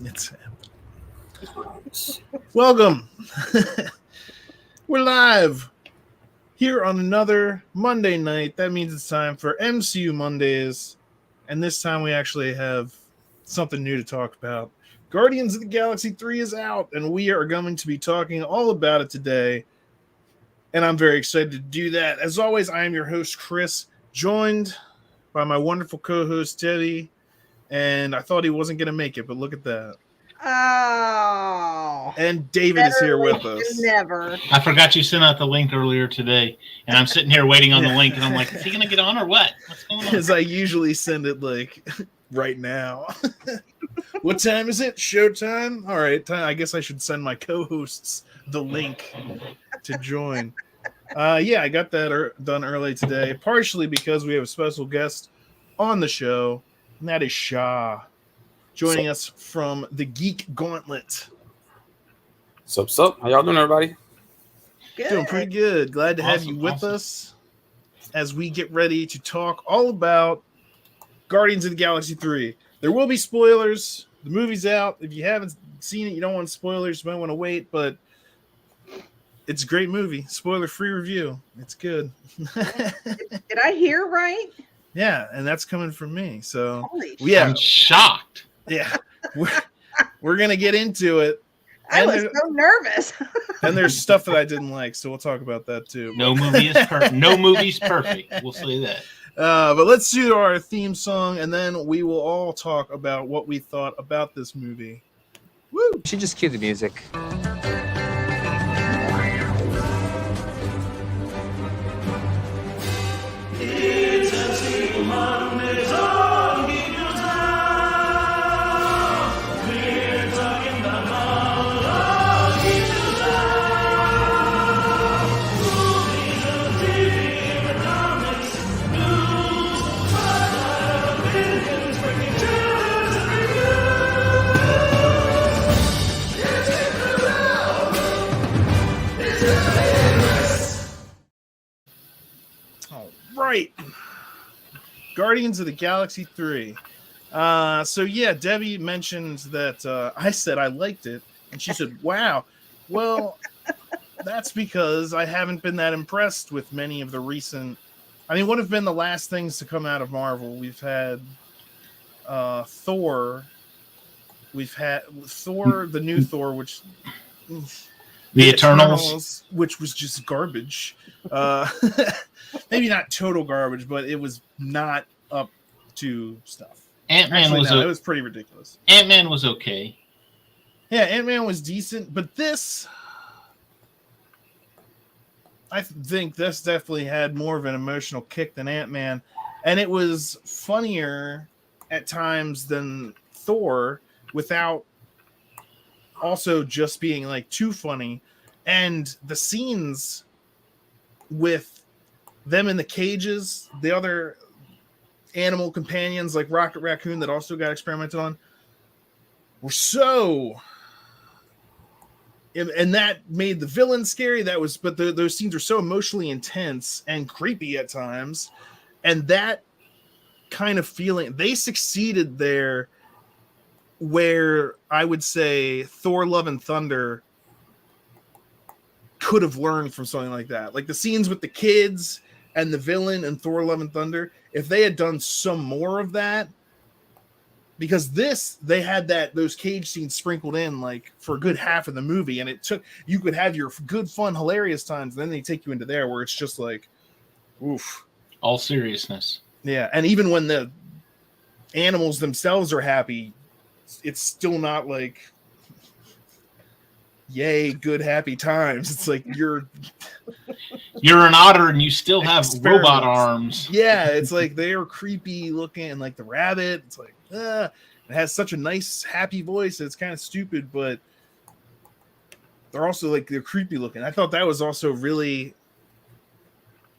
It's welcome. We're live here on another Monday night. That means it's time for MCU Mondays, and this time we actually have something new to talk about. Guardians of the Galaxy 3 is out, and we are going to be talking all about it today. And I'm very excited to do that. As always, I am your host, Chris, joined by my wonderful co-host, Teddy. And I thought he wasn't going to make it, but look at that. Oh. And David is here with us. Never. I forgot you sent out the link earlier today, and I'm sitting here waiting on the link, and I'm like, is he going to get on or what? What's going on? Because I usually send it like right now. What time is it? Showtime? All right. I guess I should send my co-hosts the link to join. Yeah, I got that done early today, partially because we have a special guest on the show, and that is Shah, joining us from the Geek Gauntlet. Sup? How y'all doing, everybody? Good. Doing pretty good. Glad to have you with us as we get ready to talk all about Guardians of the Galaxy 3. There will be spoilers. The movie's out. If you haven't seen it, you don't want spoilers, you might want to wait, but it's a great movie. Spoiler-free review. It's good. Did I hear right? Yeah, and that's coming from me. So I'm shocked. Yeah, we're gonna get into it. I was so nervous. And there's stuff that I didn't like, so we'll talk about that too. No movie is perfect. No movie's perfect. We'll say that. But let's do our theme song, and then we will all talk about what we thought about this movie. Woo! You should just cue the music. Right. Guardians of the Galaxy 3. So yeah, Debbie mentioned that I said I liked it, and she said, wow. Well, that's because I haven't been that impressed with many of the recent... I mean, what have been the last things to come out of Marvel? We've had Thor. We've had Thor, the new Thor, which... The Eternals, which was just garbage. Maybe not total garbage, but it was not up to stuff. Ant-Man it was pretty ridiculous. Ant-Man was okay. Yeah, Ant-Man was decent, but this, I think this definitely had more of an emotional kick than Ant-Man, and it was funnier at times than Thor without also just being like too funny. And the scenes with them in the cages, the other animal companions like Rocket Raccoon that also got experimented on, were so, and that made the villain scary. Those scenes were so emotionally intense and creepy at times, and that kind of feeling, they succeeded there where I would say Thor Love and Thunder could have learned from something like that. Like the scenes with the kids and the villain and Thor Love and Thunder, if they had done some more of that, because they had those cage scenes sprinkled in like for a good half of the movie, and you could have your good, fun, hilarious times, and then they take you into there where it's just like, oof. All seriousness. Yeah, and even when the animals themselves are happy, it's still not like, yay, good, happy times. It's like you're an otter and you still have robot arms. Yeah, it's like they're creepy looking, and like the rabbit, it's like, it has such a nice, happy voice. It's kind of stupid, but they're also like, they're creepy looking. I thought that was also really,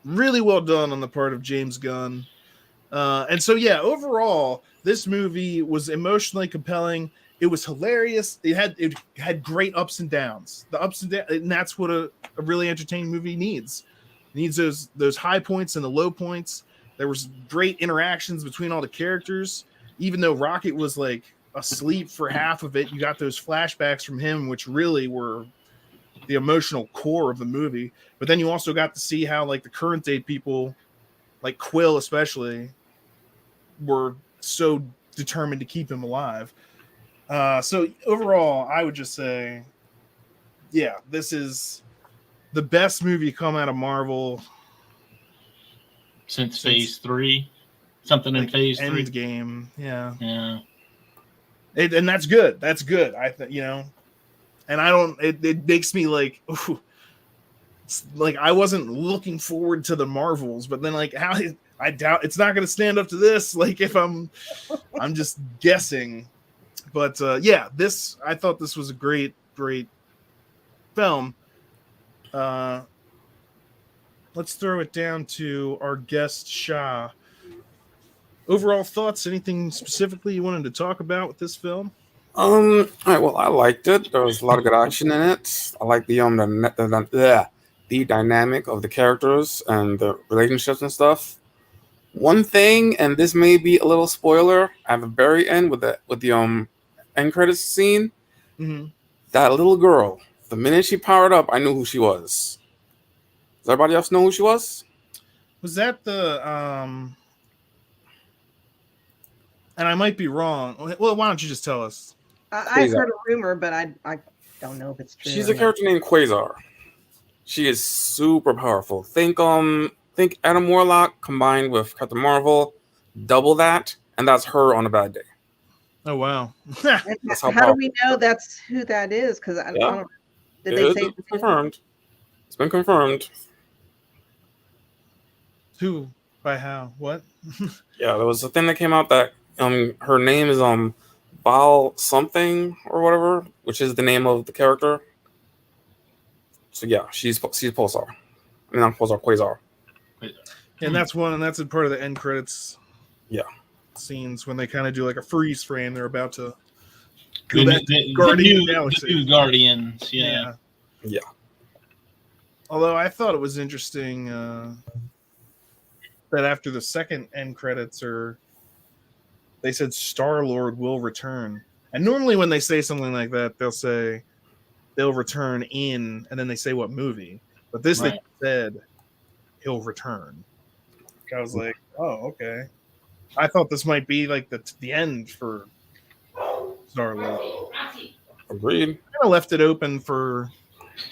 really well done on the part of James Gunn. And so, yeah, overall, this movie was emotionally compelling. It was hilarious. It had great ups and downs. The ups and downs, and that's what a really entertaining movie needs. It needs those high points and the low points. There was great interactions between all the characters. Even though Rocket was like asleep for half of it. You got those flashbacks from him, which really were the emotional core of the movie. But then you also got to see how like the current day people, like Quill especially, were so determined to keep him alive. So overall, I would just say, yeah, this is the best movie come out of Marvel since Phase 3, something in Phase 3. Endgame, yeah. And that's good. That's good. I think, you know, and I don't. It makes me like, ooh, like I wasn't looking forward to the Marvels, but then like how I doubt it's not going to stand up to this. Like if I'm just guessing, but yeah, this I thought this was a great film. Let's throw it down to our guest Shah. Overall thoughts? Anything specifically you wanted to talk about with this film? All right. Well, I liked it. There was a lot of good action in it. I like the dynamic of the characters and the relationships and stuff. One thing, and this may be a little spoiler, at the very end with the end credits scene, that little girl. The minute she powered up, I knew who she was. Does everybody else know who she was? Was that the and I might be wrong. Well, why don't you just tell us? I've heard a rumor, but I don't know if it's true. She's a character named Quasar. She is super powerful. Think Adam Warlock combined with Captain Marvel, double that, and that's her on a bad day. Oh wow! That's how do we know that's who that is? Because I don't. Did they say it's confirmed? It's been confirmed. Who? By how? What? Yeah, there was a thing that came out that her name is Val something or whatever, which is the name of the character. So yeah, she's Pulsar. I mean, not Pulsar, Quasar. And that's a part of the end credits. Yeah. Scenes when they kind of do like a freeze frame. They're about to the new Guardians. Yeah. Although I thought it was interesting that after the second end credits, they said Star-Lord will return. And normally when they say something like that, they'll say they'll return in, and then they say what movie. But this they said he'll return. I was like, oh, okay. I thought this might be like the end for Star-Lord. Agreed. Kind of left it open for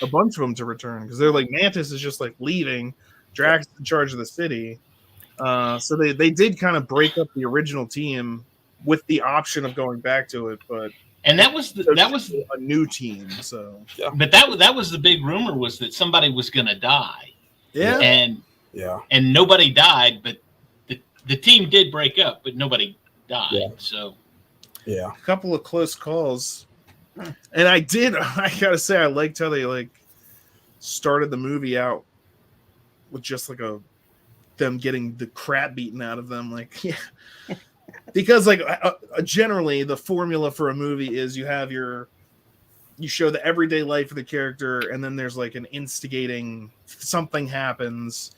a bunch of them to return because they're like Mantis is just like leaving, Drax in charge of the city. So they did kind of break up the original team with the option of going back to it, but that was a new team. So yeah, but that was the big rumor, was that somebody was going to die. Yeah, and nobody died, but the team did break up, but nobody died. Yeah. So yeah, a couple of close calls, and I gotta say I liked how they like started the movie out with just like them getting the crap beaten out of them, like yeah. Because like generally the formula for a movie is you show the everyday life of the character, and then there's like an instigating, something happens,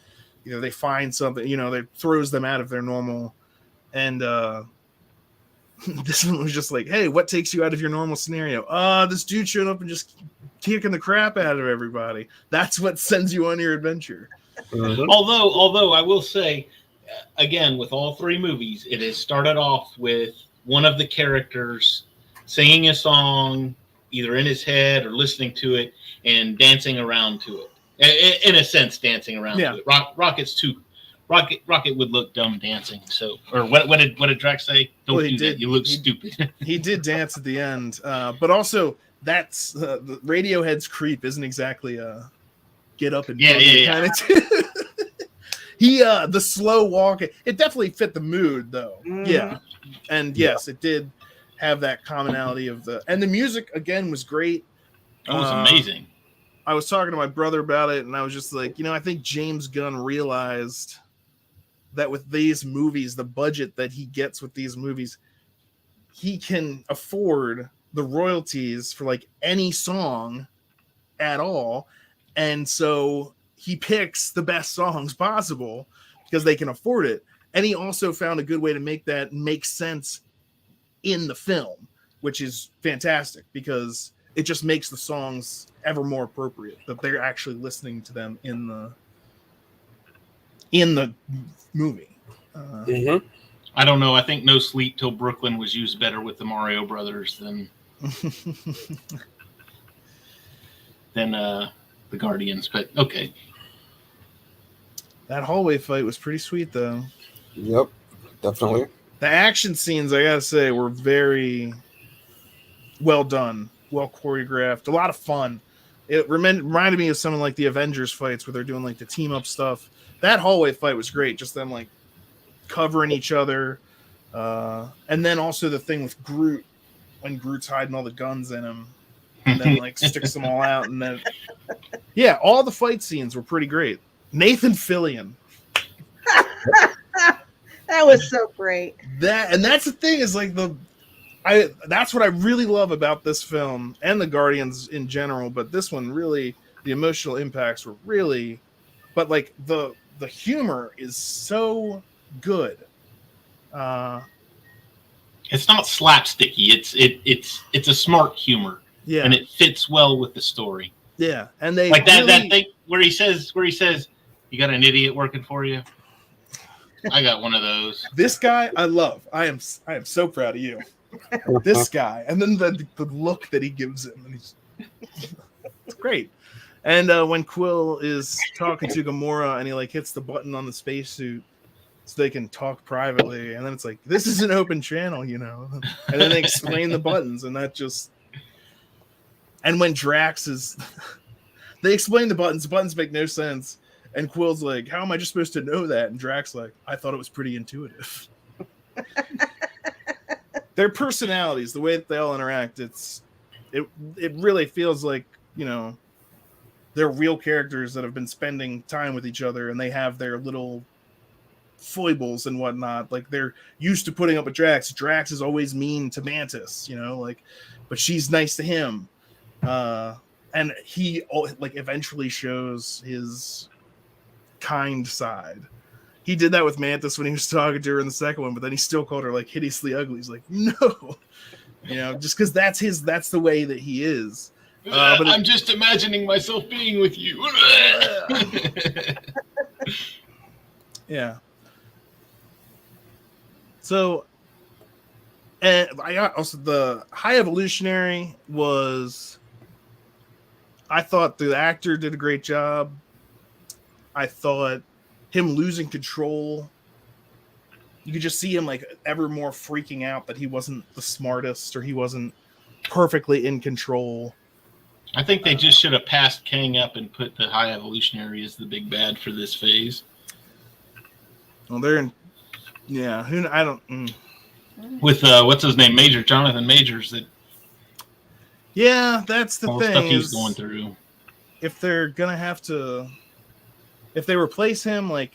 they find something, that throws them out of their normal. And this one was just like, hey, what takes you out of your normal scenario? This dude showed up and just kicking the crap out of everybody. That's what sends you on your adventure. Mm-hmm. Although I will say, again, with all three movies, it has started off with one of the characters singing a song, either in his head or listening to it and dancing around to it. In a sense, dancing around to it. Rocket would look dumb dancing. So, or what did Drax say? Don't do that. You look stupid. He did dance at the end, but also that's the Radiohead's "Creep" isn't exactly a get up and kind of. The slow walk. It definitely fit the mood, though. Mm. Yeah, and yes, it did have that commonality of and the music again was great. It was amazing. I was talking to my brother about it, and I was just like, I think James Gunn realized that with these movies, the budget that he gets with these movies, he can afford the royalties for like any song at all. And so he picks the best songs possible because they can afford it. And he also found a good way to make that make sense in the film. which is fantastic because it just makes the songs ever more appropriate that they're actually listening to them in the movie. I don't know. I think No Sleep Till Brooklyn was used better with the Mario Brothers than the Guardians, but okay. That hallway fight was pretty sweet, though. Yep, definitely. The action scenes, I gotta say, were very well done, well choreographed, a lot of fun. It reminded me of something like the Avengers fights where they're doing like the team up stuff. That hallway fight was great, just them like covering each other. And then also the thing with Groot, when Groot's hiding all the guns in him and then like sticks them all out. And then, yeah, all the fight scenes were pretty great. Nathan Fillion. That was so great. That's the thing is like that's what I really love about this film and the Guardians in general, but this one really, the emotional impacts were really, but like the humor is so good. It's not slapsticky. It's a smart humor. Yeah, and it fits well with the story. Yeah, and they like that really... that thing where he says, "You got an idiot working for you." I got one of those. This guy, I love. I am so proud of you. This guy, and then the look that he gives him, and it's great. And when Quill is talking to Gamora, and he like hits the button on the spacesuit so they can talk privately, and then it's like, this is an open channel, you know. And then they explain the buttons, and that just. And when Drax is, they explain the buttons make no sense, and Quill's like, "How am I just supposed to know that?" And Drax like, "I thought it was pretty intuitive." Their personalities, the way that they all interact, it really feels like, you know, they're real characters that have been spending time with each other, and they have their little foibles and whatnot. Like they're used to putting up with Drax. Drax is always mean to Mantis, you know, like, but she's nice to him. And he like eventually shows his kind side. He did that with Mantis when he was talking to her in the second one, but then he still called her like hideously ugly. He's like, no, you know, just because that's the way that he is. But I'm just imagining myself being with you. Yeah. So, and I got also the High Evolutionary was. I thought the actor did a great job. I thought him losing control, you could just see him like ever more freaking out that he wasn't the smartest or he wasn't perfectly in control. I think they just should have passed Kang up and put the High Evolutionary as the big bad for this phase. Well, they're in, yeah. I don't. With what's his name, Jonathan Majors. That. Yeah, that's the all thing. The stuff he's going through. If they're gonna have to, if they replace him, like,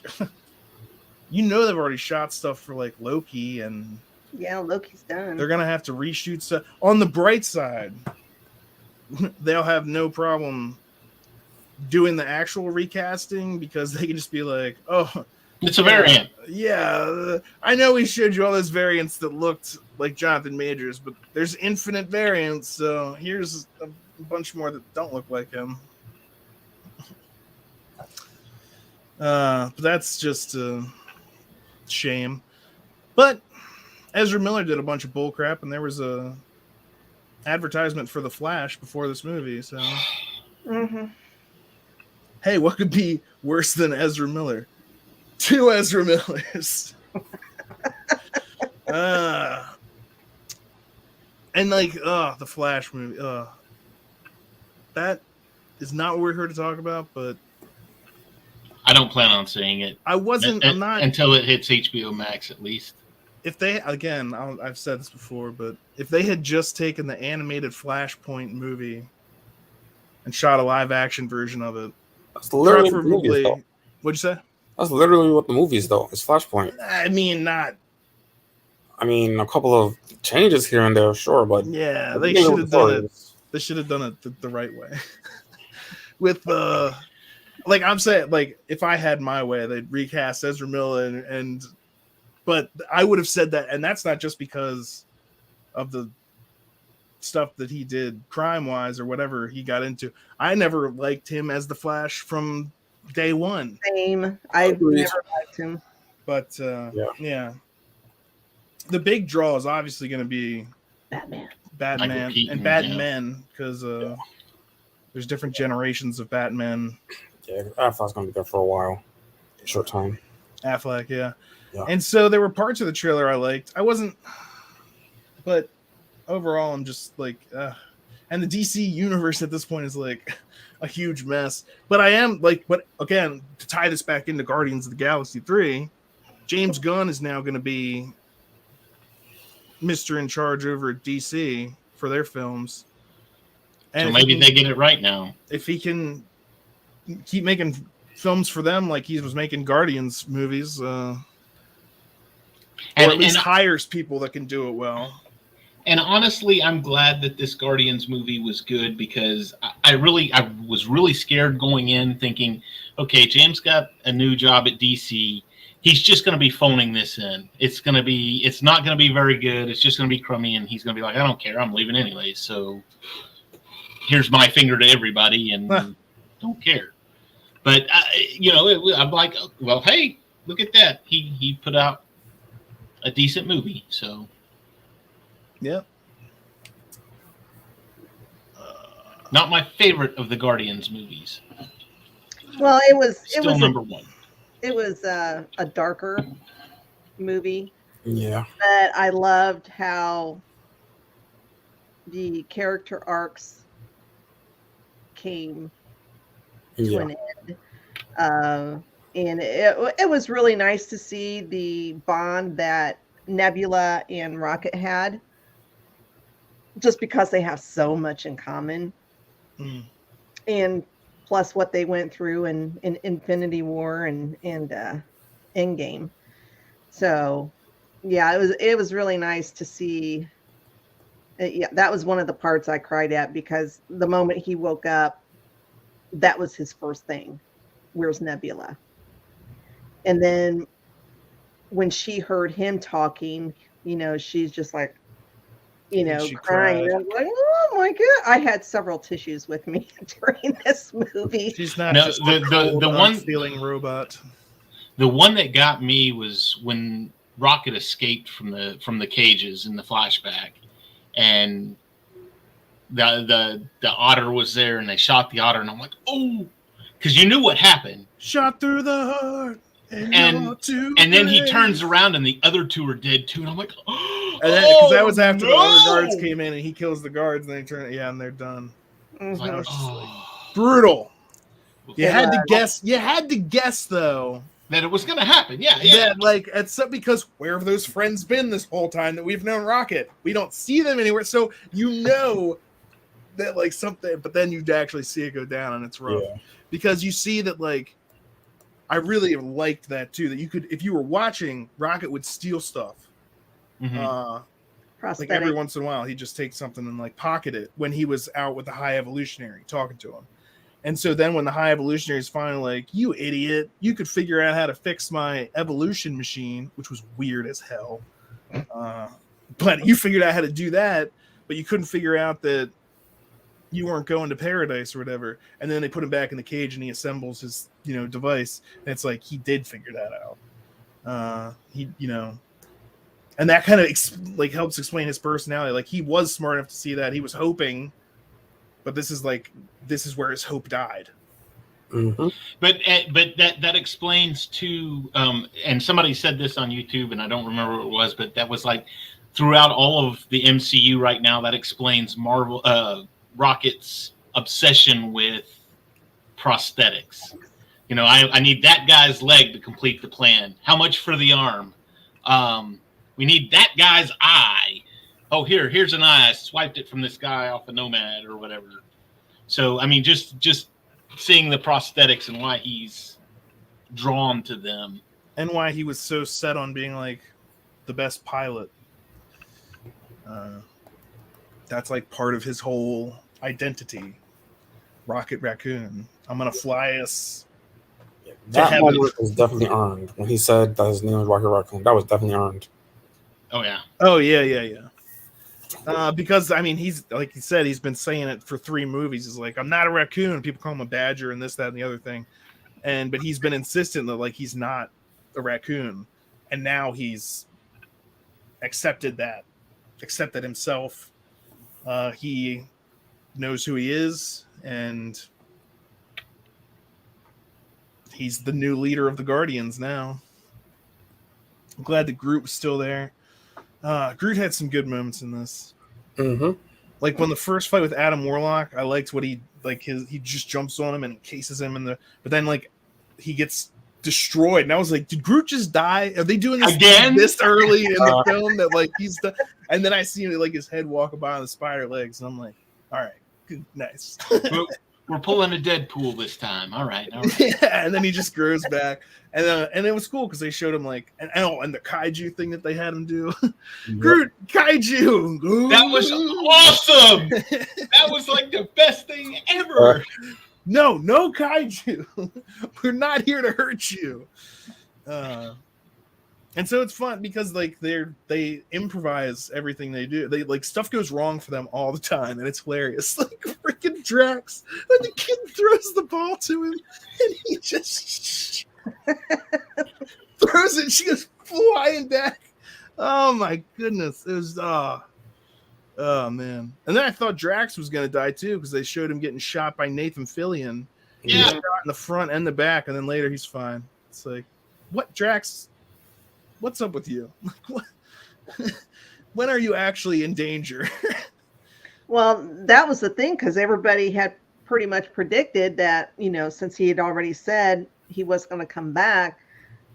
you know, they've already shot stuff for like Loki, and yeah, Loki's done. They're gonna have to reshoot stuff. On the bright side, they'll have no problem doing the actual recasting because they can just be like, "Oh, it's a variant." Yeah, I know we showed you all those variants that looked like Jonathan Majors, but there's infinite variants, so here's a bunch more that don't look like him. But that's just a shame. But Ezra Miller did a bunch of bullcrap, and there was a advertisement for The Flash before this movie, so hey, what could be worse than Ezra Miller? 2 Ezra Millers. And like, the Flash movie. That is not what we're here to talk about, but I don't plan on seeing it. I'm not until it hits HBO Max, at least. If they, again, I've said this before, but if they had just taken the animated Flashpoint movie and shot a live action version of it, that's literally what the movie is, though. What'd you say? That's literally what the movie is, though. It's Flashpoint. I mean, a couple of changes here and there, sure, but yeah, they should have done it. They should have done it the right way. With like I'm saying, like if I had my way, they'd recast Ezra Miller but I would have said that, and that's not just because of the stuff that he did crime wise or whatever he got into. I never liked him as the Flash from day one. Same. I've never liked him. But yeah. The big draw is obviously going to be Batman and Batman, because there's different generations of Batman. Yeah, Affleck's going to be there for a while. Short time. Affleck, yeah. And so there were parts of the trailer I liked. I wasn't, but overall, I'm just like, and the DC universe at this point is like a huge mess. But I am like, but again, to tie this back into Guardians of the Galaxy 3, James Gunn is now going to be Mr. in charge over at DC for their films. And so maybe they get it right now. If he can keep making films for them like he was making Guardians movies, or at least hires people that can do it well. And honestly, I'm glad that this Guardians movie was good, because I was really scared going in thinking, okay, James got a new job at DC. He's just going to be phoning this in. It's not going to be very good. It's just going to be crummy. And he's going to be like, I don't care. I'm leaving anyway. So here's my finger to everybody and don't care. But, I'm like, well, hey, look at that. He put out a decent movie. So. Yeah. Not my favorite of the Guardians movies. Well, it was number one. It was a darker movie. Yeah. But I loved how the character arcs came to an end. And it was really nice to see the bond that Nebula and Rocket had, just because they have so much in common. And plus what they went through in Infinity War and Endgame. So yeah, it was really nice to see. Yeah, that was one of the parts I cried at, because the moment he woke up, that was his first thing. Where's Nebula? And then when she heard him talking, she's just like, crying. Cried. I was like, oh my God. I had several tissues with me during this movie. She's not just the one stealing robot. The one that got me was when Rocket escaped from the cages in the flashback, and the otter was there, and they shot the otter, and I'm like, oh, because you knew what happened. Shot through the heart. And then he turns around and the other two are dead too, and I'm like, because that was after the other guards came in, and he kills the guards, and they turn, and they're done. Mm-hmm. Like, brutal. You had to guess. You had to guess though that it was going to happen. Yeah. That, because where have those friends been this whole time that we've known Rocket? We don't see them anywhere, so that something. But then you actually see it go down, and it's rough because you see that I really liked that too. That you could, if you were watching, Rocket would steal stuff. Prosthetic. Every once in a while, he'd just take something and pocket it when he was out with the High Evolutionary talking to him. And so then when the High Evolutionary is finally like, you idiot, you could figure out how to fix my evolution machine, which was weird as hell. But you figured out how to do that, but you couldn't figure out that you weren't going to paradise or whatever. And then they put him back in the cage and he assembles his, device. And it's like, he did figure that out. And that kind of helps explain his personality. He was smart enough to see that. He was hoping, but this is where his hope died. Mm-hmm. But that explains too. And somebody said this on YouTube, and I don't remember what it was, but that was throughout all of the MCU right now. That explains Rocket's obsession with prosthetics. I need that guy's leg to complete the plan. How much for the arm? We need that guy's eye. Oh, here's an eye. I swiped it from this guy off a Nomad or whatever. So, I mean, just seeing the prosthetics and why he's drawn to them. And why he was so set on being the best pilot. That's part of his whole identity. Rocket Raccoon. I'm going to fly us. That moment was definitely earned. When he said that his name was Rocket Raccoon, that was definitely earned. Oh, yeah. Oh, yeah. Because I mean, he's like he said, he's been saying it for 3 movies. He's like, I'm not a raccoon. People call him a badger and this, that, and the other thing. But he's been insistent that like he's not a raccoon, and now he's accepted himself. He knows who he is, and he's the new leader of the Guardians now. I'm glad the Groot was still there. Groot had some good moments in this. Mm-hmm. Like when the first fight with Adam Warlock, I liked what he just jumps on him and encases him but then like he gets destroyed, and I was like, did Groot just die? Are they doing this again this early in the film that like he's the? And then I see like his head walk by on the spider legs, and I'm like, all right, good, nice. We're pulling a Deadpool this time. All right. Yeah, and then he just grows back, and it was cool because they showed him like and the kaiju thing that they had him do. Groot kaiju. That was awesome. That was like the best thing ever. No kaiju. We're not here to hurt you. And so it's fun because like they improvise everything they do. They like stuff goes wrong for them all the time, and it's hilarious. Like freaking Drax, when the kid throws the ball to him, and he just throws it, she goes flying back. Oh my goodness, it was oh man. And then I thought Drax was gonna die too because they showed him getting shot by Nathan Fillion. Yeah, he was shot in the front and the back, and then later he's fine. It's like, what, Drax? What's up with you? When are you actually in danger? Well, that was the thing, because everybody had pretty much predicted that, since he had already said he was going to come back,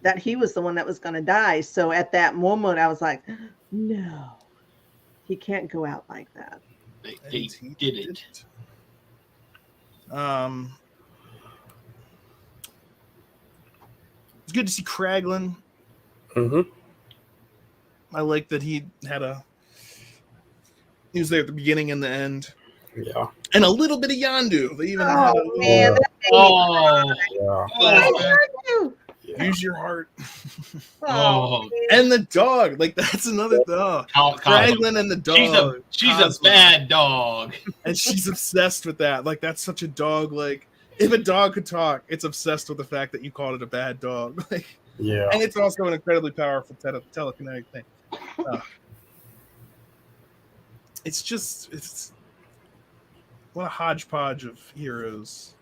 that he was the one that was going to die. So at that moment, I was like, no, he can't go out like that. They did it. It's good to see Kraglin. Mm-hmm. I like that he was there at the beginning and the end. Yeah. And a little bit of Yondu. They even had man. use your heart. Oh. And the dog. Like that's another dog. Kraglin and the dog. She's a bad dog. And she's obsessed with that. Like that's such a dog. Like if a dog could talk, it's obsessed with the fact that you called it a bad dog. Like yeah. And it's also an incredibly powerful telekinetic thing. It's what a hodgepodge of heroes.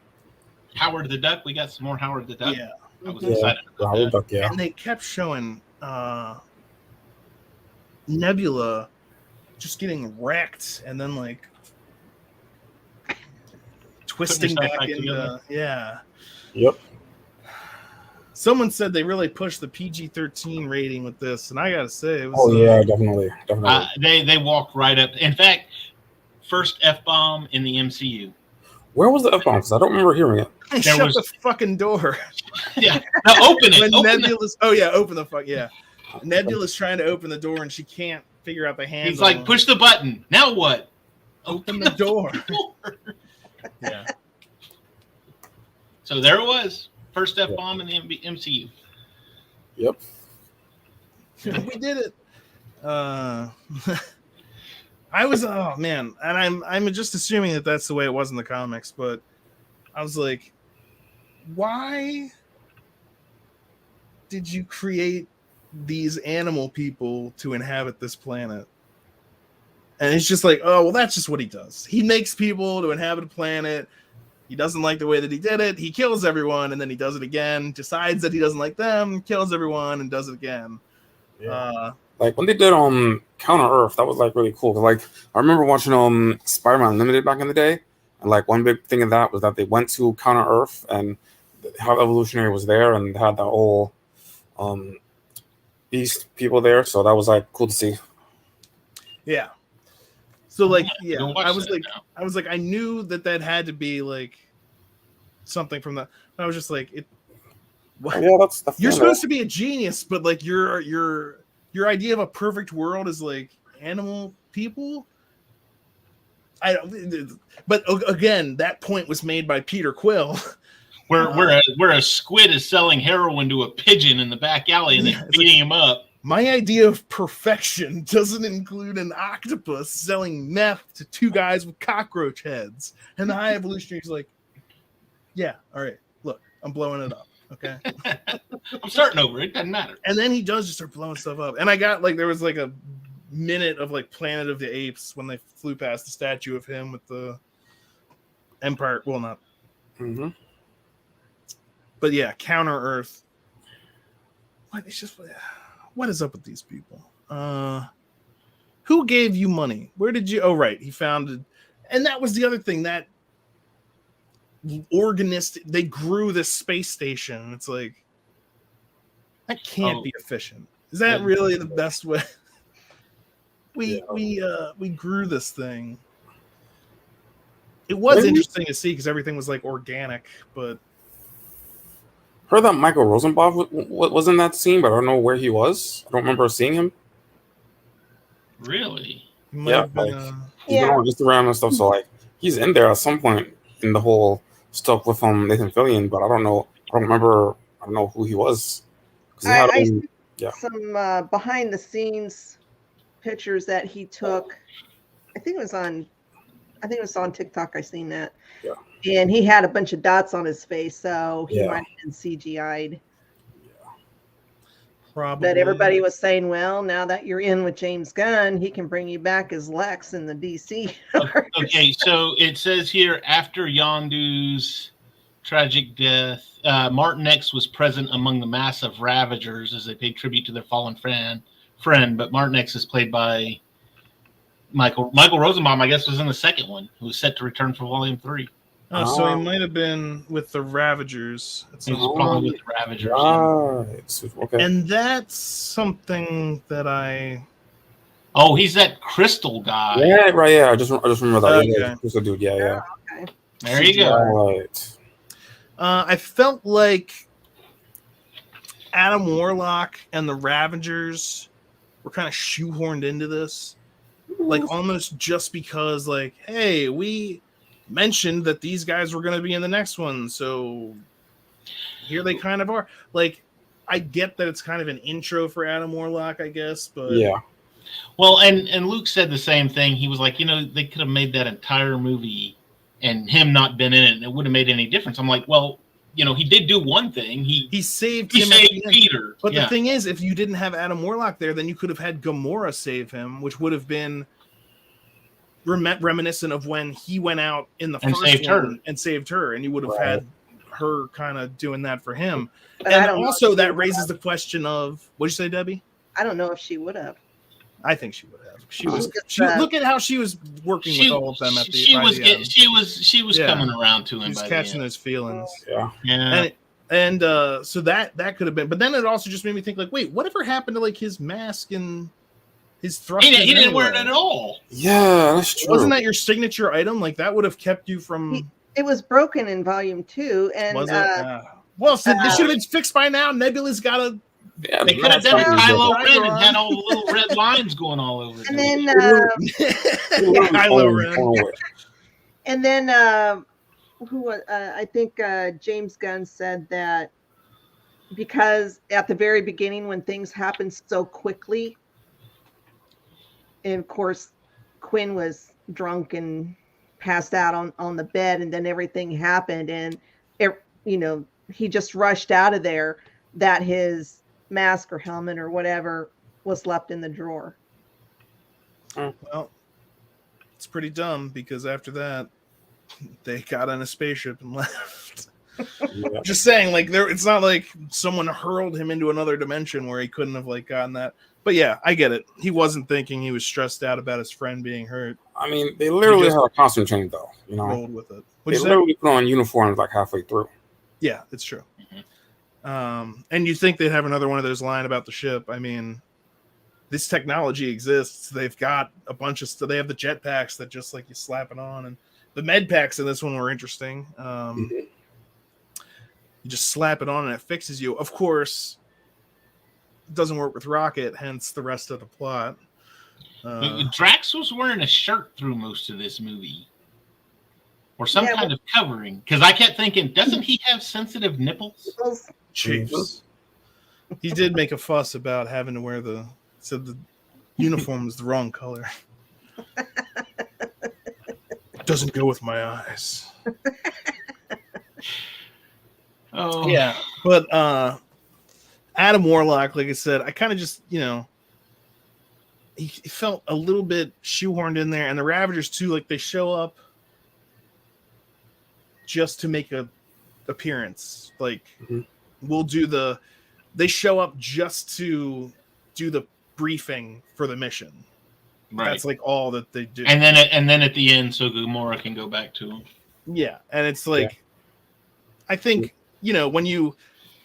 Howard the Duck. We got some more Howard the Duck. Yeah. I was excited about that. Yeah. And they kept showing Nebula just getting wrecked and then like twisting back into Yep. Someone said they really pushed the PG-13 rating with this, and I gotta say, it was, definitely. They walked right up. In fact, first F-bomb in the MCU. Where was the F-bomb? Because I don't remember hearing it. Shut the fucking door. Yeah, now open it. Open the fuck. Yeah, Nebula's trying to open the door, and she can't figure out the handle. He's like, push the button. Now what? Open the door. Yeah. So there it was. First F-bomb in the MCU. Yep. We did it. I was, oh man, and I'm just assuming that that's the way it was in the comics, but I was like, why did you create these animal people to inhabit this planet? And it's just like, oh well, that's just what he does. He makes people to inhabit a planet. He doesn't like the way that he did it. He kills everyone, and then he does it again. Decides that he doesn't like them, kills everyone, and does it again. Yeah. Like when they did Counter Earth, that was like really cool. Like I remember watching Spider-Man Unlimited back in the day, and like one big thing of that was that they went to Counter Earth and how Evolutionary was there, and had the whole Beast people there. So that was like cool to see. Yeah. So like, yeah, I was like, I knew that had to be like something from that. I was just like, it. What? Yeah, that's you're supposed to be a genius, but like your idea of a perfect world is like animal people. But again, that point was made by Peter Quill. Where a squid is selling heroin to a pigeon in the back alley and then beating him up. My idea of perfection doesn't include an octopus selling meth to two guys with cockroach heads. And the High Evolutionary's like, yeah, all right, look, I'm blowing it up, okay? I'm starting over. It doesn't matter. And then he does just start blowing stuff up. And I got, like, there was, like, a minute of, like, Planet of the Apes when they flew past the statue of him with the Empire. Well, not. Mm-hmm. But, yeah, Counter-Earth. What? It's just... What is up with these people? Who gave you money? Where did you... Oh, right. He founded... And that was the other thing. That organist... They grew this space station. It's like... That can't be efficient. Is that really the best way? We grew this thing. It was interesting to see because everything was like organic, but... Heard that Michael Rosenbaum was in that scene, but I don't know where he was. I don't remember seeing him. Really? Yeah, like he's been all just around and stuff. So like he's in there at some point in the whole stuff with Nathan Fillion, but I don't know. I don't remember. I don't know who he was. I some behind the scenes pictures that he took. I think it was on TikTok. I seen that. Yeah. And he had a bunch of dots on his face, so he might have been CGI'd. Yeah. Probably. But everybody was saying, well, now that you're in with James Gunn, he can bring you back as Lex in the DC. Okay, so it says here, after Yondu's tragic death, Martin X was present among the mass of Ravagers as they paid tribute to their fallen friend. But Martin X is played by Michael Rosenbaum, I guess, was in the second one, who was set to return for Volume 3. Oh, so he might have been with the Ravagers. He was probably with the Ravagers. Right. Okay. And that's something that I... Oh, he's that crystal guy. Yeah, right. Yeah, I just remember that. Okay. Yeah, crystal dude. Yeah. Okay. There you go. All right. I felt like Adam Warlock and the Ravagers were kind of shoehorned into this. Like, almost just because, like, hey, we mentioned that these guys were going to be in the next one, so here they kind of are. Like, I get that it's kind of an intro for Adam Warlock, I guess, but yeah. Well, and Luke said the same thing. He was like, they could have made that entire movie and him not been in it, and it wouldn't have made any difference. I'm like, well, he did do one thing. He saved Peter. But the thing is, if you didn't have Adam Warlock there, then you could have had Gamora save him, which would have been reminiscent of when he went out in the first one and saved her, and you would have had her kind of doing that for him. But and also that raises the question of, what'd you say, Debbie? I don't know if she would have. I think she would have. She look at how she was working with all of them at the end. She was coming around to him. She was catching those feelings. Yeah. And so that could have been, but then it also just made me think, like, wait, whatever happened to like his mask and his thrusters? He didn't wear it at all. Yeah, that's true. Wasn't that your signature item? Like, that would have kept you from... It was broken in Volume 2. And, was it? Well, so this should have been fixed by now. Nebula's got to... Yeah, they could have done it Kylo Ren and had all the little red lines going all over it. And then... Kylo Ren. And then, I think James Gunn said that because at the very beginning when things happened so quickly, and of course, Quinn was drunk and passed out on the bed, and then everything happened, and he just rushed out of there, that his mask or helmet or whatever was left in the drawer. Well, it's pretty dumb because after that, they got on a spaceship and left. Yeah. Just saying, like, it's not like someone hurled him into another dimension where he couldn't have like gotten that. But yeah, I get it. He wasn't thinking. He was stressed out about his friend being hurt. I mean, they literally had a costume change, though. Rolled with it. They literally put on uniforms like halfway through. Yeah, it's true. Mm-hmm. And you think they'd have another one of those line about the ship? I mean, this technology exists. They've got a bunch of stuff. They have the jetpacks that just like you slap it on, and the med packs in this one were interesting. You just slap it on and it fixes you. Of course, it doesn't work with Rocket, hence the rest of the plot. Drax was wearing a shirt through most of this movie, or some kind of covering, because I kept thinking, doesn't he have sensitive nipples? Chiefs. He did make a fuss about having to wear said the uniform is the wrong color. Doesn't go with my eyes. Oh Yeah, but Adam Warlock, like I said, I kind of just, he felt a little bit shoehorned in there, and the Ravagers too, like they show up just to make a appearance. Like they show up just to do the briefing for the mission. Right. That's like all that they do. And then at the end, so Gamora can go back to him. Yeah, and it's like, I think, when you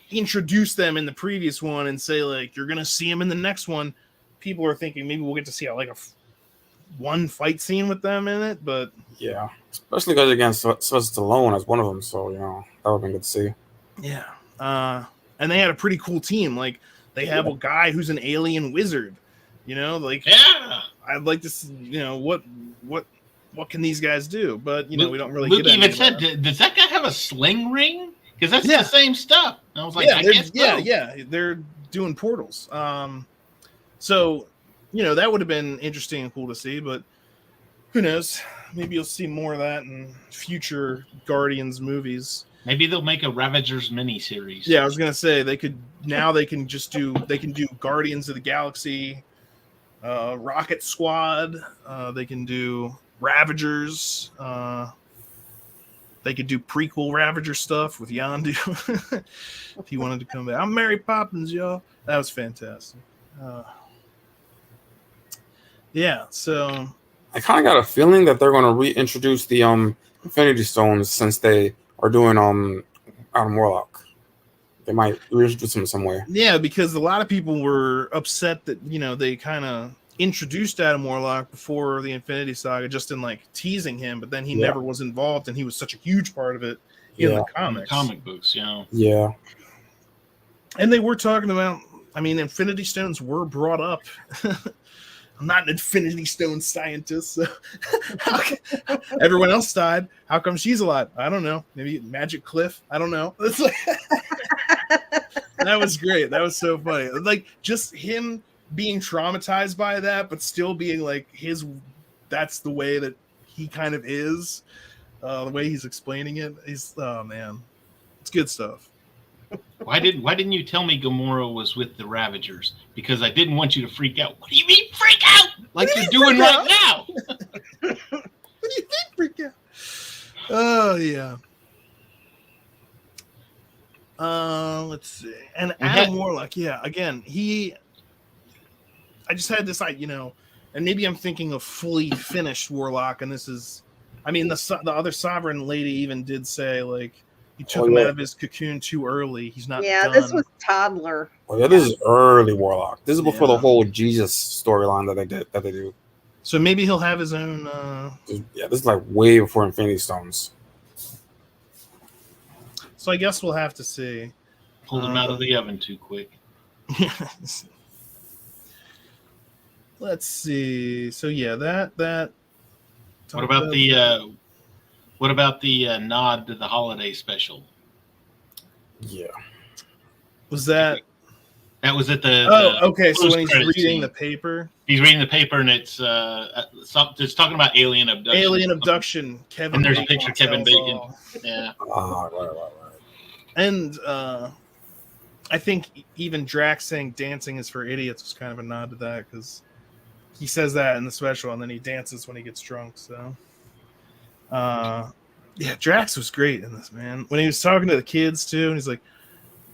introduce them in the previous one and say, like, you're going to see them in the next one, people are thinking maybe we'll get to see like one fight scene with them in it, but... Yeah, especially because against Sylvester Stallone as one of them, so, that would have been good to see. Yeah, and they had a pretty cool team. Like, they have a guy who's an alien wizard, like... Yeah! I'd like to see, what can these guys do? But, we don't really Luke get even said, does that guy have a sling ring? Because that's the same stuff. And I was like, they're doing portals. So, that would have been interesting and cool to see, but who knows? Maybe you'll see more of that in future Guardians movies. Maybe they'll make a Ravagers miniseries. Yeah, I was gonna say they can do Guardians of the Galaxy, Rocket Squad. They can do Ravagers. They could do prequel Ravager stuff with Yondu if he wanted to come back. I'm Mary Poppins, y'all. That was fantastic. Yeah, so I kind of got a feeling that they're going to reintroduce the Infinity Stones since they are doing Adam Warlock. They might reintroduce them some way. Yeah, because a lot of people were upset that they kind of introduced Adam Warlock before the Infinity Saga, just in like teasing him, but then he never was involved, and he was such a huge part of it in the comics, comic books. Yeah, and they were talking about. I mean, Infinity Stones were brought up. I'm not an Infinity Stone scientist, so everyone else died. How come she's alive? I don't know. Maybe Magic Cliff. I don't know. It's like, that was great. That was so funny. Like, just him being traumatized by that, but still being like that's the way that he kind of is. The way he's explaining it. Oh man, it's good stuff. Why didn't you tell me Gamora was with the Ravagers? Because I didn't want you to freak out. What do you mean freak out? Like you're doing right now. What do you mean freak out? Oh yeah. Let's see. And Adam Warlock, again, I just had this, and maybe I'm thinking of fully finished Warlock, and this is, the other Sovereign lady even did say, like, he took him out of his cocoon too early. He's not done. This was toddler. Oh yeah, this is early Warlock. This is before the whole Jesus storyline that they do. So maybe he'll have his own. This is like way before Infinity Stones. So I guess we'll have to see. Pulled him out of the oven too quick. Let's see. So that. What about the nod to the holiday special? Yeah. Was that? That was at the. Okay. So when he's reading the paper, he's reading the paper, and it's talking about alien abduction. Alien abduction. Kevin. And there's Bacon a picture of Kevin Bacon. all. Yeah. Right. And I think even Drax saying "dancing is for idiots" was kind of a nod to that, because he says that in the special, and then he dances when he gets drunk. So. Drax was great in this, man. When he was talking to the kids too, and he's like,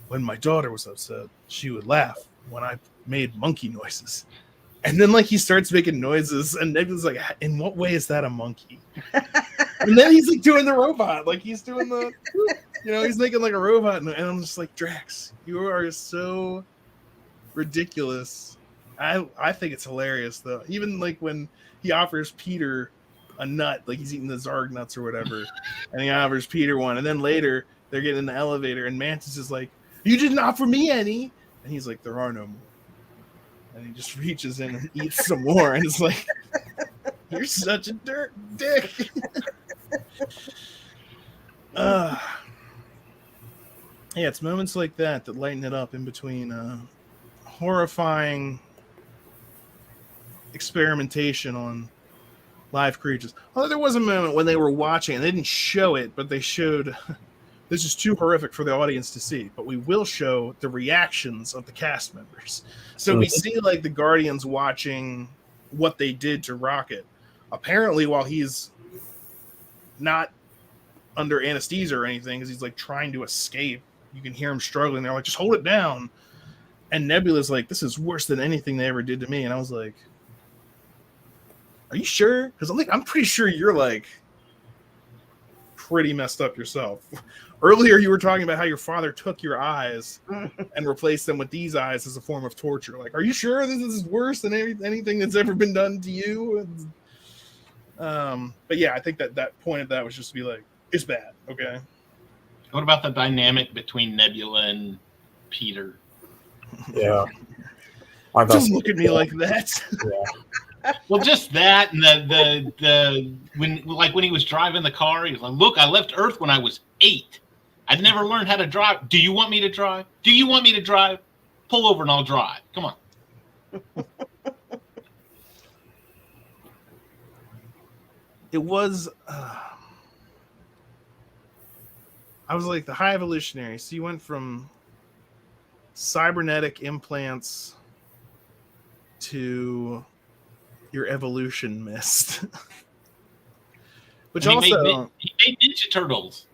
when my daughter was upset, she would laugh when I made monkey noises. And then like he starts making noises, and Nebula's like, in what way is that a monkey? And then he's like doing the robot, like he's doing the he's making like a robot, and I'm just like, Drax, you are so ridiculous. I think it's hilarious though. Even like when he offers Peter a nut, like he's eating the Zarg nuts or whatever, and he offers Peter one, and then later they're getting in the elevator, and Mantis is like, "You didn't offer me any," and he's like, "There are no more," and he just reaches in and eats some more, and it's like, "You're such a dick." Yeah, it's moments like that that lighten it up in between horrifying experimentation on live creatures. Although there was a moment when they were watching, and they didn't show it, but they showed this is too horrific for the audience to see, but we will show the reactions of the cast members. So we see like the Guardians watching what they did to Rocket. Apparently, while he's not under anesthesia or anything, because he's like trying to escape, you can hear him struggling. They're like, just hold it down. And Nebula's like, this is worse than anything they ever did to me. And I was like, are you sure? Because I'm pretty sure you're like pretty messed up yourself. Earlier, you were talking about how your father took your eyes and replaced them with these eyes as a form of torture. Like, are you sure this is worse than anything that's ever been done to you? But yeah, I think that point of that was just to be like, it's bad. Okay. What about the dynamic between Nebula and Peter? Yeah. Don't look at me like that. Yeah. Well, just that, and the when he was driving the car, he was like, "Look, I left Earth when I was 8. I'd never learned how to drive. Do you want me to drive? Do you want me to drive? Pull over and I'll drive. Come on." It was. I was like the high evolutionary. So you went from cybernetic implants to your evolution mist. Which and also he made Ninja Turtles.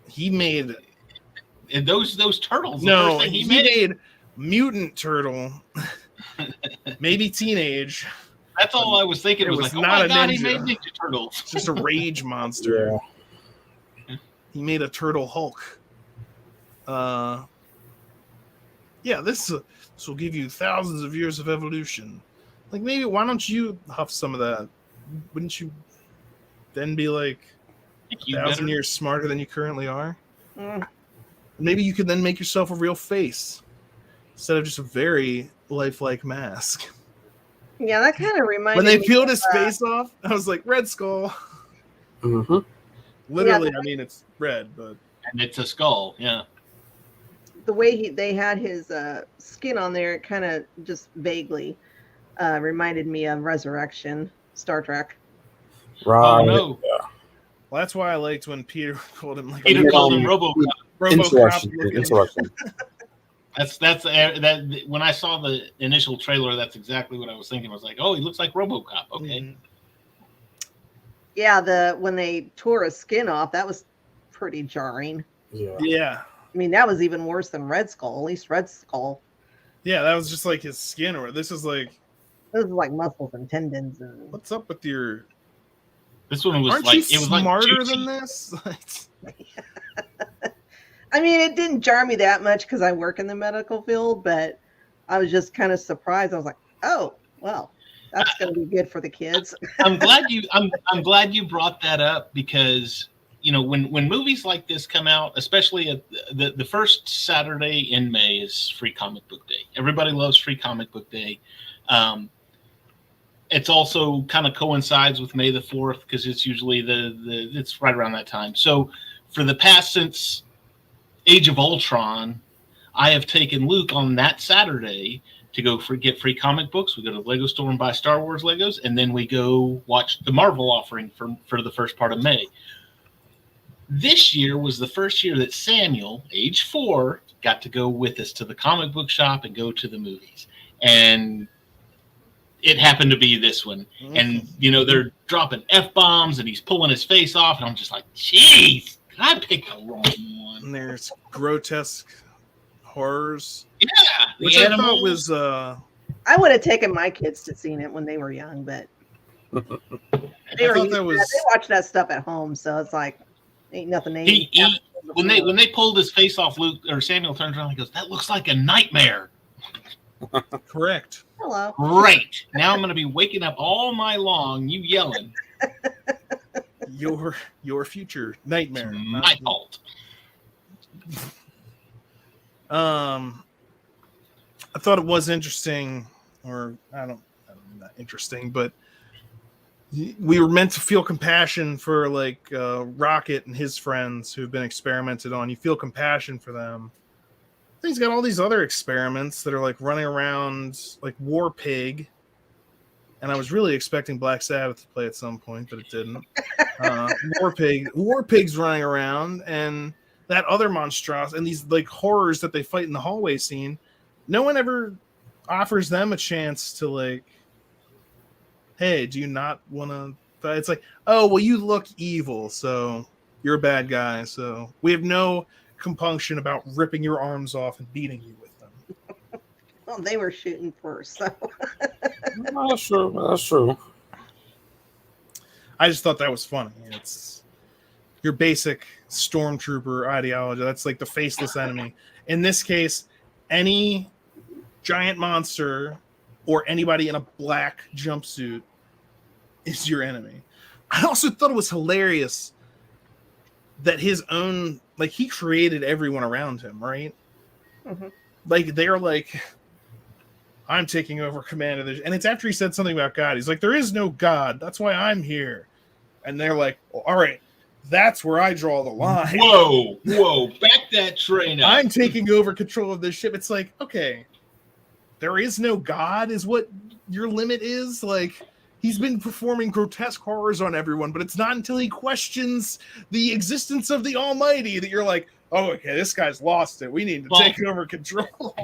He made and those turtles. No, he made mutant turtle. Maybe teenage. That's all I was thinking. It was like, not oh my God, ninja. he made Ninja Turtles. It's just a rage monster. Yeah. He made a turtle Hulk. Yeah, this will give you thousands of years of evolution. Like, maybe why don't you huff some of that? Wouldn't you then be like 1,000 years smarter than you currently are? Maybe you could then make yourself a real face instead of just a very lifelike mask. Yeah, that kind of reminded me. When they me peeled his face off, I was like, Red Skull. Mm-hmm. Literally, yeah, I mean, it's red, but... And it's a skull, yeah. The way they had his skin on there, it kind of just vaguely reminded me of Resurrection, Star Trek. Right. Oh, no. Yeah. Well, that's why I liked when Peter called him like... Peter called him RoboCop. Insurrection. That's that. When I saw the initial trailer, that's exactly what I was thinking. I was like, oh, he looks like RoboCop. Okay. Mm-hmm. Yeah, when they tore his skin off, that was pretty jarring. Yeah. I mean, that was even worse than Red Skull. At least Red Skull. Yeah, that was just like his skin, or this is like muscles and tendons. And... What's up with your? This one was Aren't like you it was smarter like than this. I mean, it didn't jar me that much because I work in the medical field, but I was just kind of surprised. I was like, oh, well. That's going to be good for the kids. I'm glad you brought that up because when movies like this come out, especially at the first Saturday in May is Free Comic Book Day. Everybody loves Free Comic Book Day. It's also kind of coincides with May the 4th because it's usually it's right around that time. So for the past since Age of Ultron, I have taken Luke on that Saturday to go get free comic books. We go to the Lego store and buy Star Wars Legos, and then we go watch the Marvel offering for the first part of May. This year was the first year that Samuel, age 4, got to go with us to the comic book shop and go to the movies. And it happened to be this one. And, they're dropping F-bombs, and he's pulling his face off, and I'm just like, jeez, did I pick the wrong one? And there's grotesque horrors. Yeah, which I thought was. I would have taken my kids to see it when they were young, but they watch that stuff at home, so it's like ain't nothing. When they pulled his face off, Luke or Samuel turns around and goes, "That looks like a nightmare." Correct. Hello. Great. Now I'm going to be waking up all night long, you yelling. Your future nightmare. It's my fault. I thought it was interesting, or I don't know, not interesting, but we were meant to feel compassion for like Rocket and his friends who've been experimented on. You feel compassion for them, He's got all these other experiments that are like running around, like War Pig. And I was really expecting Black Sabbath to play at some point, but it didn't. War Pig's running around, and that other monstrosity, and these like horrors that they fight in the hallway scene. No one ever offers them a chance to like, hey, do you not want to? It's like, oh, well, you look evil, so you're a bad guy. So we have no compunction about ripping your arms off and beating you with them. Well, they were shooting first, so. That's true. That's true. I just thought that was funny. It's your basic stormtrooper ideology. That's like the faceless enemy. In this case, any giant monster or anybody in a black jumpsuit is your enemy. I also thought it was hilarious that his own, like, he created everyone around him, right? Mm-hmm. Like, they're like, I'm taking over command of this. And it's after he said something about God. He's like, there is no God. That's why I'm here. And they're like, well, all right, that's where I draw the line. Whoa, back that train up. I'm taking over control of this ship. It's like, okay, there is no God is what your limit is. Like, he's been performing grotesque horrors on everyone, but it's not until he questions the existence of the Almighty that you're like, oh, okay, this guy's lost it. We need to take over control.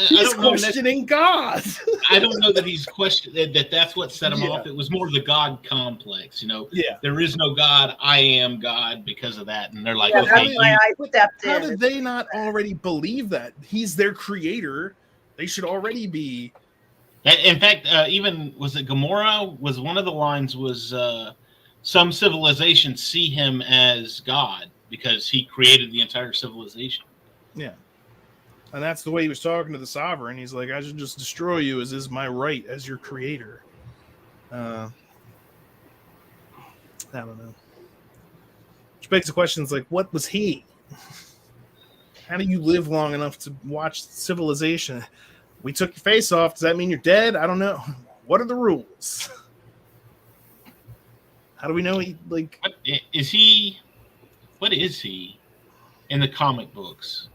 He's questioning God. I don't know that he's questioning that's what set him off. It was more the God complex, you know. Yeah. There is no God. I am God because of that. And they're like, okay, how did they not already believe that? He's their creator. They should already be. In fact, even was it Gamora? Was one of the lines was some civilizations see him as God because he created the entire civilization. Yeah. And that's the way he was talking to the sovereign. He's like, I should just destroy you as is my right as your creator. I don't know. Which begs the questions like, what was he? How do you live long enough to watch civilization? We took your face off. Does that mean you're dead? I don't know. What are the rules? How do we know he like? What is he in the comic books?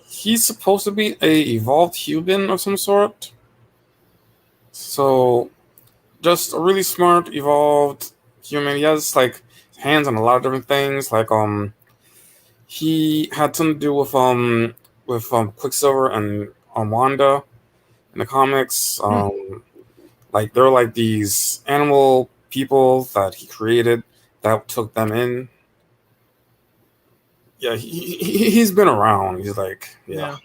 He's supposed to be a evolved human of some sort. So, just a really smart evolved human. He has like hands on a lot of different things. Like he had something to do with Quicksilver and Wanda in the comics. Like they're like these animal people that he created that took them in. Yeah, he's been around. He's like, yeah.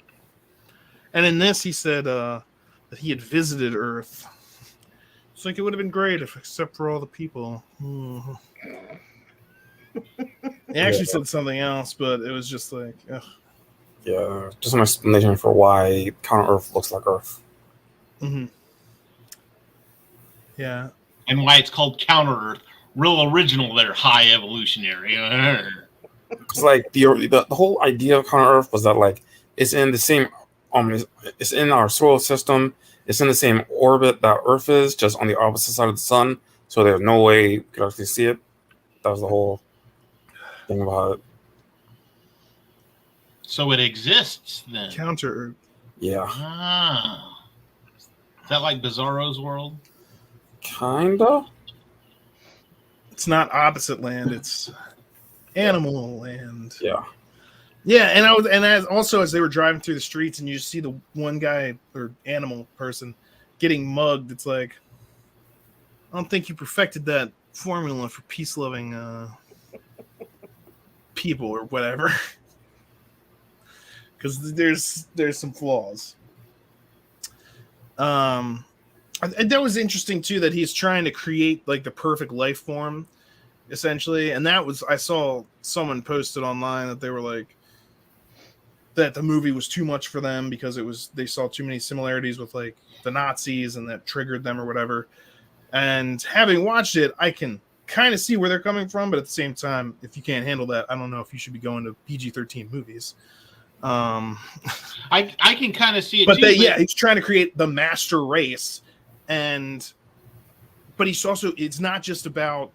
And in this, he said that he had visited Earth. It's like it would have been great if, except for all the people. He actually said something else, but it was just like, ugh. Yeah, just an explanation for why Counter Earth looks like Earth. Mm-hmm. Yeah. And why it's called Counter Earth. Real original there, high evolutionary. Because like the whole idea of Counter Earth was that like it's in the same it's in our solar system. It's in the same orbit that Earth is, just on the opposite side of the sun. So there's no way you could actually see it. That was the whole thing about it. So it exists then. Counter Earth. Yeah. Ah. Is that like Bizarro's world? Kinda. It's not opposite land, it's animal land. Yeah. Yeah, and as they were driving through the streets and you just see the one guy or animal person getting mugged, it's like, I don't think you perfected that formula for peace-loving people or whatever. Because there's some flaws. And that was interesting too, that he's trying to create like the perfect life form, essentially. And that was, I saw someone posted online that they were like, that the movie was too much for them because they saw too many similarities with like the Nazis and that triggered them or whatever. And having watched it, I can kind of see where they're coming from, but at the same time, if you can't handle that, I don't know if you should be going to PG-13 movies. I can kind of see it, but too, he's trying to create the master race, but he's also, it's not just about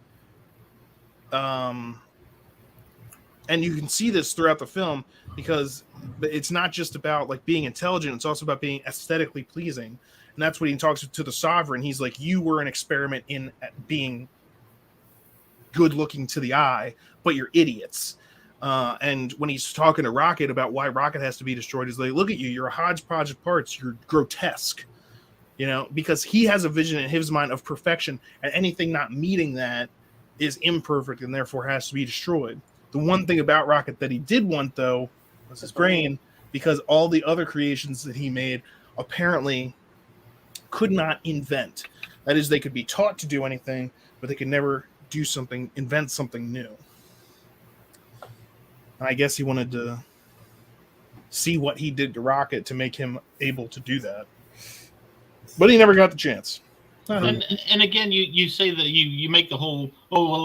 and you can see this throughout the film because it's not just about like being intelligent, it's also about being aesthetically pleasing. And that's when he talks to the Sovereign. He's like, you were an experiment in being good looking to the eye, but you're idiots. And when he's talking to Rocket about why Rocket has to be destroyed, he's like, look at you, you're a hodgepodge of parts, you're grotesque, because he has a vision in his mind of perfection, and anything not meeting that is imperfect and therefore has to be destroyed. The one thing about Rocket that he did want, though, was his brain, because all the other creations that he made apparently could not invent. That is, they could be taught to do anything, but they could never invent something new. And I guess he wanted to see what he did to Rocket to make him able to do that. But he never got the chance. And again, you say that you make the whole,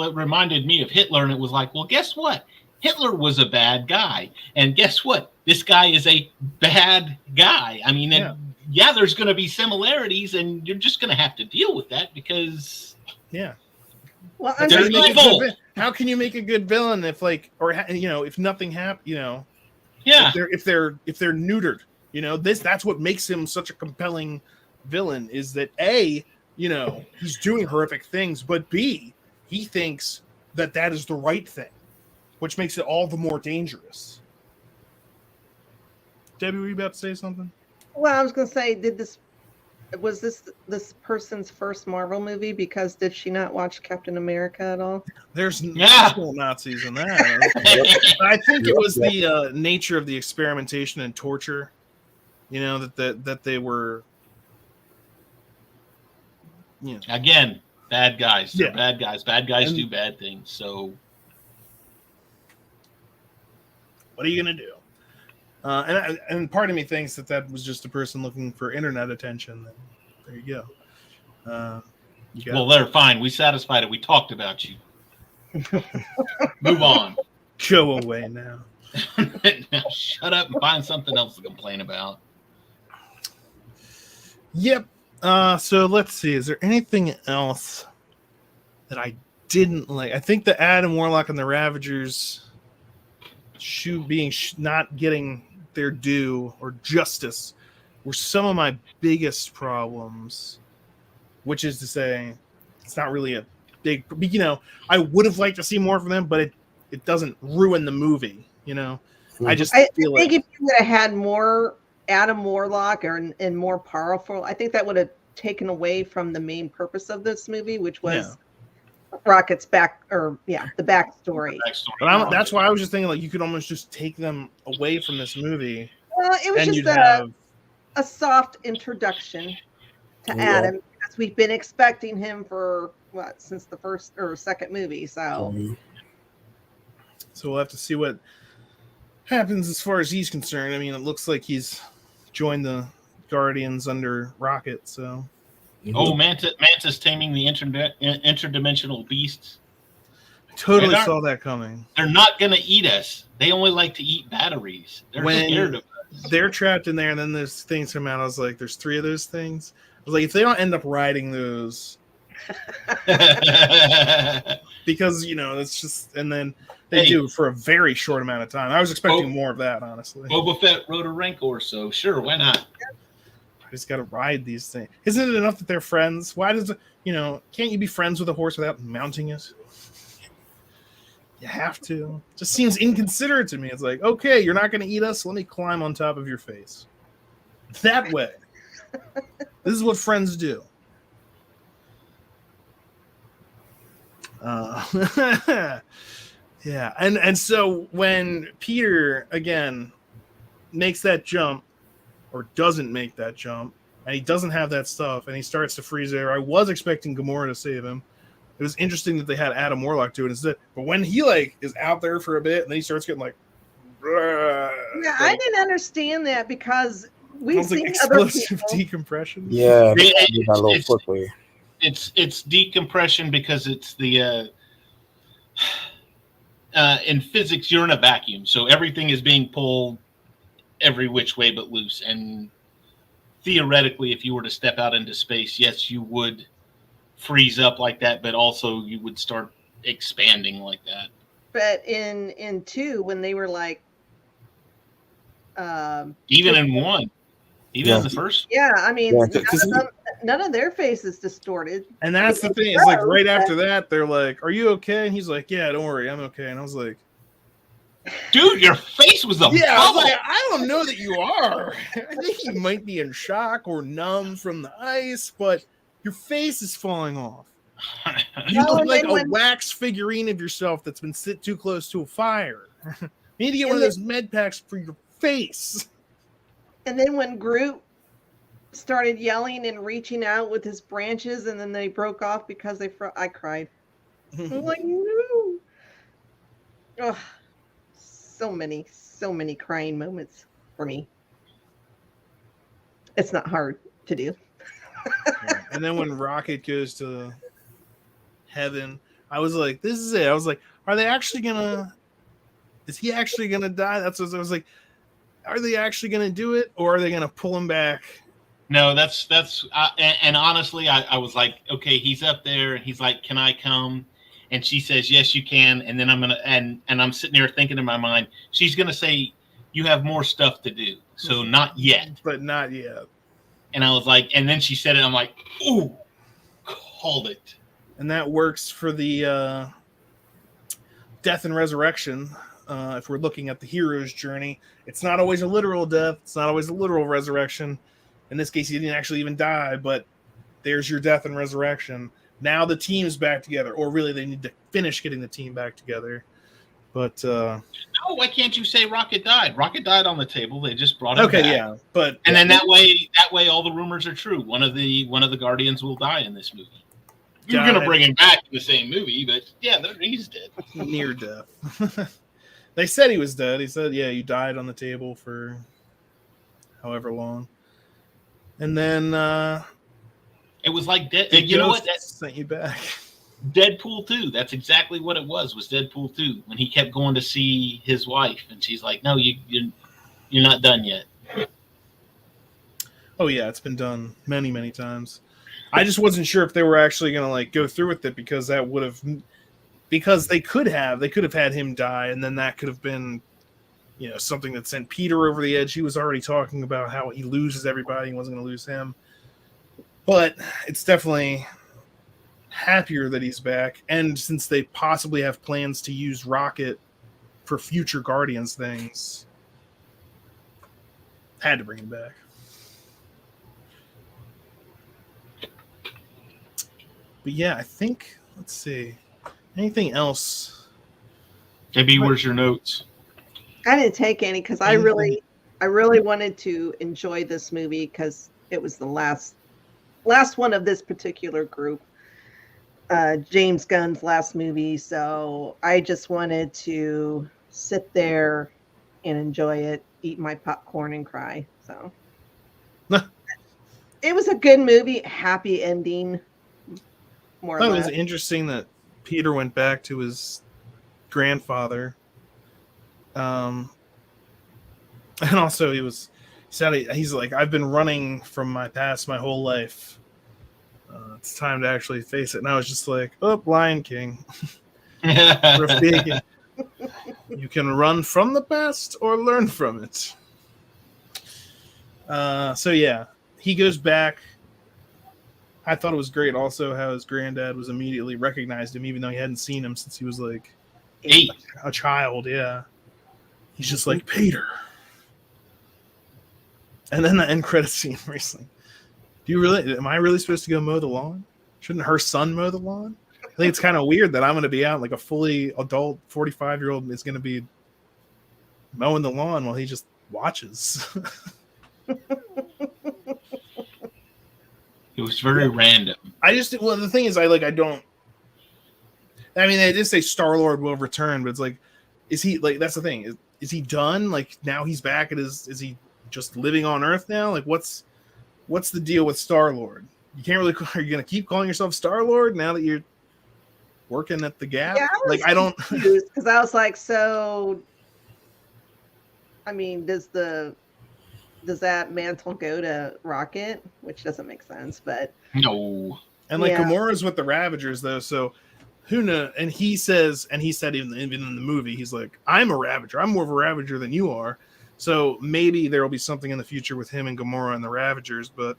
it reminded me of Hitler, and it was like, well, guess what? Hitler was a bad guy. And guess what? This guy is a bad guy. I mean, there's going to be similarities, and you're just going to have to deal with that because... Yeah. Well, they're evil. How can you make a good villain if if nothing happened, Yeah. If they're neutered, that's what makes him such a compelling villain, is that A, he's doing horrific things, but B, he thinks that is the right thing, which makes it all the more dangerous. Debbie, were you about to say something? Well, I was going to say, was this person's first Marvel movie? Because did she not watch Captain America at all? There's no Nazis in that. I think it was the nature of the experimentation and torture, that they were. Again, bad guys. They're bad guys. Bad guys do bad things. So, what are you gonna do? And part of me thinks that was just a person looking for internet attention. There you go. Well, they're fine. We satisfied it. We talked about you. Move on. Go away now. Now shut up and find something else to complain about. Yep. So let's see. Is there anything else that I didn't like? I think the Adam Warlock and the Ravagers not getting their due or justice were some of my biggest problems, which is to say it's not really a big, I would have liked to see more from them, but it doesn't ruin the movie. I think if you would have had more Adam Warlock and more powerful, I think that would have taken away from the main purpose of this movie, which was Rocket's the backstory. But that's why I was just thinking, you could almost just take them away from this movie. Well, it was just a soft introduction to Adam, because we've been expecting him for since the first or second movie. So we'll have to see what happens as far as he's concerned. I mean, it looks like he's joined the Guardians under Rocket. So, Mantis taming the interdimensional beasts. I totally saw that coming. They're not going to eat us. They only like to eat batteries. They're scared of us. They're trapped in there, and then there's things come out. I was like, there's 3 of those things. I was like, if they don't end up riding those, because it's just, and then they do for a very short amount of time. I was expecting more of that, honestly. Boba Fett rode a Rancor, so sure, why not? I just got to ride these things. Isn't it enough that they're friends? Why does can't you be friends with a horse without mounting it? You have to. Just seems inconsiderate to me. It's like, okay, you're not going to eat us. Let me climb on top of your face. That way. This is what friends do. Yeah, and so when Peter again makes that jump, or doesn't make that jump, and he doesn't have that stuff, and he starts to freeze there, I was expecting Gamora to save him. It was interesting that they had Adam Warlock do it instead. But when he is out there for a bit, and then he starts getting I didn't understand that, because we've seen explosive decompression. Yeah, it's decompression because it's the in physics you're in a vacuum, so everything is being pulled every which way but loose. And theoretically, if you were to step out into space, yes, you would freeze up like that, but also you would start expanding like that. But in 2, when they were like, even in 1, even in the first. yeah, I mean, Yeah, 'cause none of their faces distorted. And that's the thing. It's like right after that, they're like, "Are you okay?" And he's like, "Yeah, don't worry, I'm okay." And I was like, dude, your face was a "Yeah." I was bubble. like, "I don't know that you are. I think you might be in shock or numb from the ice, but your face is falling off. You Well, look and like then a when- wax figurine of yourself that's been sit too close to a fire. You need to get one of And those med packs for your face." And then when Groot started yelling and reaching out with his branches, and then they broke off because I cried. I'm like, no. Oh, so many crying moments for me. It's not hard to do. And then when Rocket goes to heaven, I was like, "This is it." I was like, "Are they actually gonna? Is he actually gonna die?" That's what I was like. Are they actually gonna do it, or are they gonna pull him back? No, that's and honestly, I was like, okay, he's up there, and he's like, "Can I come?" And she says, "Yes, you can." And then I'm gonna and I'm sitting there thinking in my mind, she's gonna say, "You have more stuff to do, so not yet." But not yet. And I was like, and then she said it. I'm like, ooh, called it. And that works for the death and resurrection. If we're looking at the hero's journey, it's not always a literal death. It's not always a literal resurrection. In this case, he didn't actually even die, but there's your death and resurrection. Now the team's back together, or really they need to finish getting the team back together. But no, why can't you say Rocket died? Rocket died on the table. They just brought him back. Yeah, but and then that way all the rumors are true. One of the Guardians will die in this movie. You're gonna bring him back in the same movie, but yeah, he's dead. Near death. They said he was dead. He said, "Yeah, you died on the table for however long." And then it was like you know what? That sent you back. Deadpool 2. That's exactly what it was Deadpool 2, when he kept going to see his wife, and she's like, "No, you're not done yet." Oh yeah, it's been done many, many times. I just wasn't sure if they were actually going to like go through with it, because that would have, because they could have had him die, and then that could have been, you know, something that sent Peter over the edge. He was already talking about how he loses everybody, he wasn't going to lose him. But it's definitely happier that he's back, and since they possibly have plans to use Rocket for future Guardians things, had to bring him back. But yeah, I think, let's see, anything else? Maybe where's your notes? I didn't take any because I really wanted to enjoy this movie because it was the last one of this particular group, James Gunn's last movie. So I just wanted to sit there and enjoy it, eat my popcorn, and cry. So it was a good movie, happy ending. More or less. It was interesting that Peter went back to his grandfather. And also he's like, "I've been running from my past my whole life. It's time to actually face it." And I was just like, "Oh, Lion King." You can run from the past or learn from it. So yeah, he goes back. I thought it was great also how his granddad was immediately recognized him, even though he hadn't seen him since he was like 8. A child. Yeah. He's just like, "Peter." And then the end credit scene where he's like, am I really supposed to go mow the lawn? Shouldn't her son mow the lawn? I think it's kind of weird that I'm going to be out, like a fully adult 45-year-old is going to be mowing the lawn while he just watches. It was very random. The thing is, they just say Star-Lord will return, but it's like, is he, like, that's the thing. Is he done? Like, now he's back is he just living on Earth now? Like, what's the deal with Star-Lord? You can't really, are you going to keep calling yourself Star-Lord now that you're working at the Gap? Yeah, I don't, because I was like, so, I mean, does that mantle go to Rocket? Which doesn't make sense, but no. And like, Gamora's with the Ravagers though, so who knows? And he said even in the movie, he's like, I'm a Ravager. I'm more of a Ravager than you are. So maybe there will be something in the future with him and Gamora and the Ravagers. But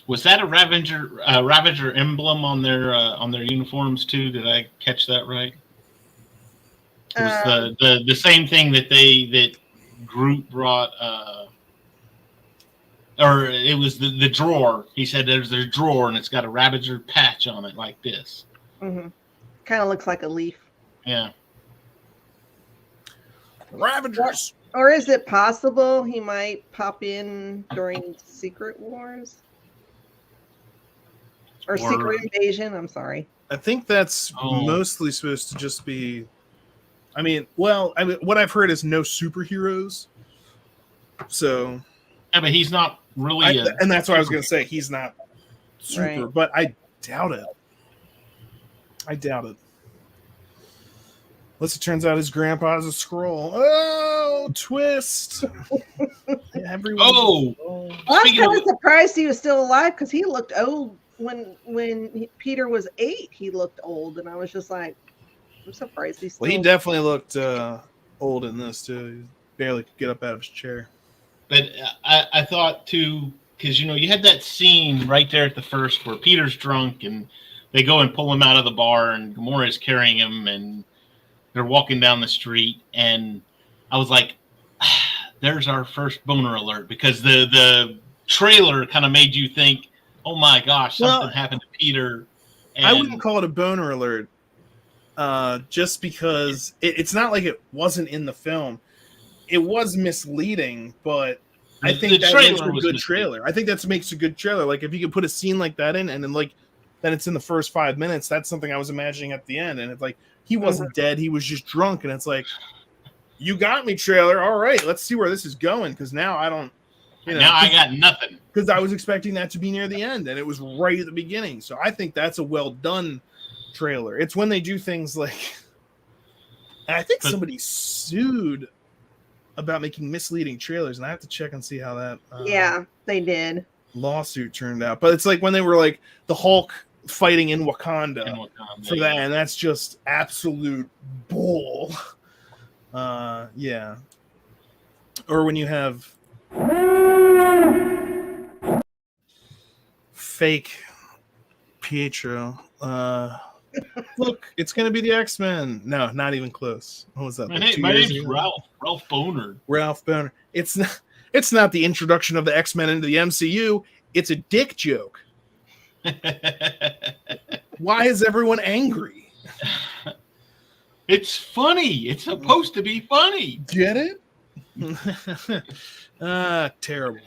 was that a Ravager emblem on their uniforms too? Did I catch that right? It was the same thing that Groot brought. Or it was the drawer. He said there's a drawer and it's got a Ravager patch on it like this. Mm-hmm. Kind of looks like a leaf. Yeah. Ravagers. Or is it possible he might pop in during Secret Wars? Or Secret Invasion? I'm sorry. I think that's mostly supposed to just be... what I've heard is no superheroes. So... Yeah, but he's not really and that's what I was going to say. He's not super, right. But I doubt it. Unless it turns out his grandpa's a Skrull. Oh, twist! Well, I was kind of surprised he was still alive because he looked old when Peter was 8. He looked old, and I was just like, I'm surprised he's still. Well, he definitely looked old in this too. He barely could get up out of his chair. But I thought too, because you had that scene right there at the first where Peter's drunk and they go and pull him out of the bar, and Gamora is carrying him, and they're walking down the street, and I was like, "There's our first boner alert," because the trailer kind of made you think, "Oh my gosh, something happened to Peter." And I wouldn't call it a boner alert, just because it's not like it wasn't in the film. It was misleading, but I think that makes a good trailer. I think that makes a good trailer. Like if you could put a scene like that in, and then it's in the first 5 minutes. That's something I was imagining at the end, and it's like he wasn't dead; he was just drunk, and it's like, you got me, trailer. All right, let's see where this is going, because now I don't. Now I got nothing. Because I was expecting that to be near the end, and it was right at the beginning. So I think that's a well done trailer. It's when they do things like, and I think somebody sued about making misleading trailers, and I have to check and see how that they did lawsuit turned out. But it's like when they were like the Hulk fighting in Wakanda for that, and that's just absolute bull. Or when you have fake Pietro. Look, it's going to be the X-Men. No, not even close. What was that? My name's Ralph. Ralph Boner. Ralph Boner. It's not the introduction of the X-Men into the MCU. It's a dick joke. Why is everyone angry? It's funny. It's supposed to be funny. Get it? Terrible.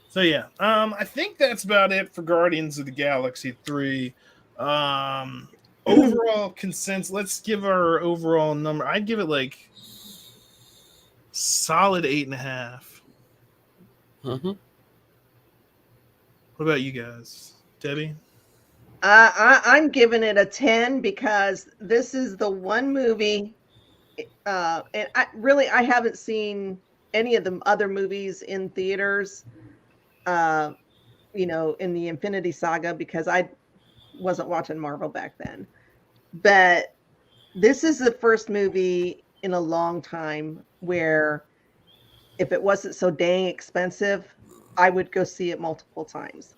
So yeah, I think that's about it for Guardians of the Galaxy 3. Overall consensus. Let's give our overall number. I'd give it like solid 8.5. Mm-hmm. What about you guys, Debbie? I'm giving it a 10 because this is the one movie, and I haven't seen any of the other movies in theaters. In the Infinity Saga, because I wasn't watching Marvel back then. But this is the first movie in a long time where if it wasn't so dang expensive, I would go see it multiple times.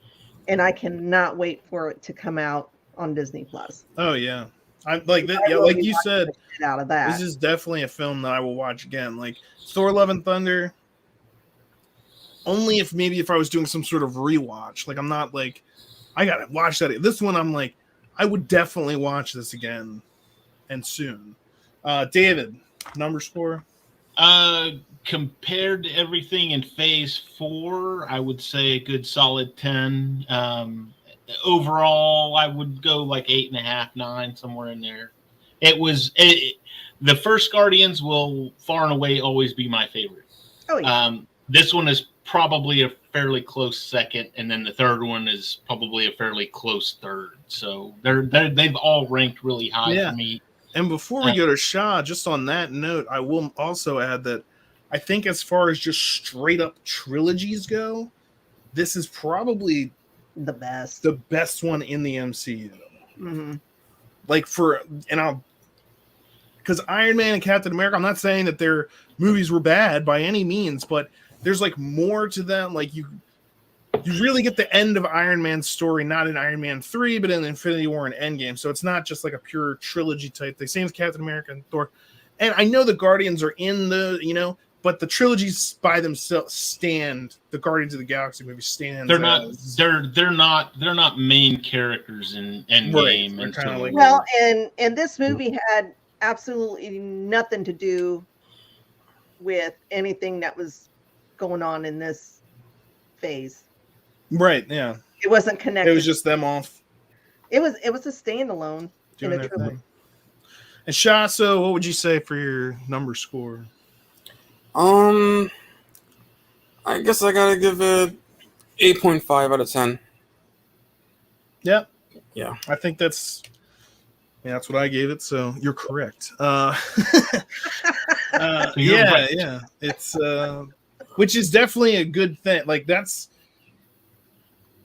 And I cannot wait for it to come out on Disney Plus. Oh yeah. I like that. Yeah, like you said, out of that. This is definitely a film that I will watch again. Like Thor: Love and Thunder. Only if I was doing some sort of rewatch. Like I'm not like I gotta watch that. This one I'm like I would definitely watch this again and soon. David, number score? Compared to everything in Phase 4, I would say a good solid 10. Overall, I would go like 8.5, 9, somewhere in there. The first Guardians will far and away always be my favorite. Oh yeah. This one is probably a fairly close second, and then the third one is probably a fairly close third. So they've all ranked really high for me. And before we go to Shaw, just on that note, I will also add that I think as far as just straight up trilogies go, this is probably the best. The best one in the MCU. Mm-hmm. Like because Iron Man and Captain America, I'm not saying that their movies were bad by any means, but there's like more to them. Like you really get the end of Iron Man's story, not in Iron Man 3, but in Infinity War and Endgame. So it's not just like a pure trilogy type thing. Same with Captain America and Thor. And I know the Guardians are in the, but the trilogies by themselves stand. The Guardians of the Galaxy movie stands. They're not main characters in Endgame. Right. Kind of like, well, and this movie had absolutely nothing to do with anything that was going on in this phase. Right. Yeah. It wasn't connected. It was just them off. It was a standalone in a trilogy. And Sha, so what would you say for your number score? I guess I gotta give it 8.5 out of 10. Yeah. Yeah. I think that's what I gave it, so you're correct. Yeah. It's which is definitely a good thing. Like that's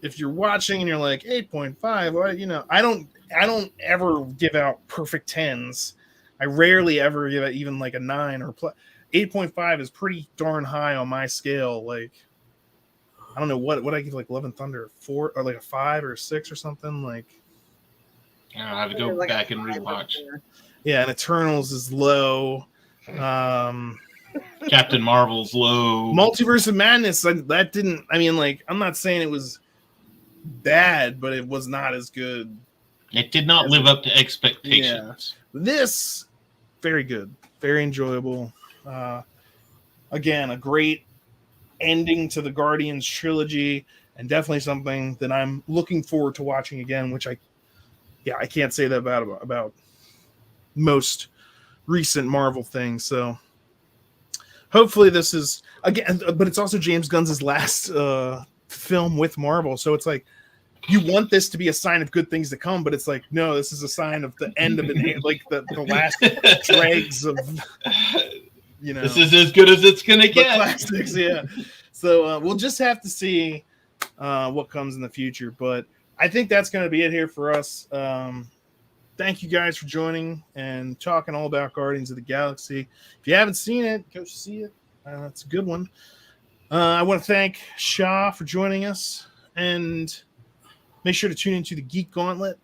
if you're watching and you're like 8.5, well, I don't ever give out perfect 10s. I rarely ever give it even like a 9 or 8.5 is pretty darn high on my scale. Like I don't know what I give like Love and Thunder 4 or like a 5 or a 6 or something like. I have to go like back and rewatch. Yeah, and Eternals is low. Captain Marvel's low. Multiverse of Madness, that didn't. I mean, like, I'm not saying it was bad, but it was not as good. It did not live up to expectations. Yeah. This, very good, very enjoyable. Again, a great ending to the Guardians trilogy, and definitely something that I'm looking forward to watching again. Which I can't say that about most recent Marvel things. So hopefully this is again, but it's also James Gunn's last film with Marvel. So it's like you want this to be a sign of good things to come, but it's like no, this is a sign of the end of it, like the last dregs of This is as good as it's gonna get. Classics, yeah. So we'll just have to see what comes in the future, but I think that's going to be it here for us. Thank you guys for joining and talking all about Guardians of the Galaxy. If you haven't seen it, go see it. It's a good one. I want to thank Sha for joining us, and make sure to tune into the Geek Gauntlet.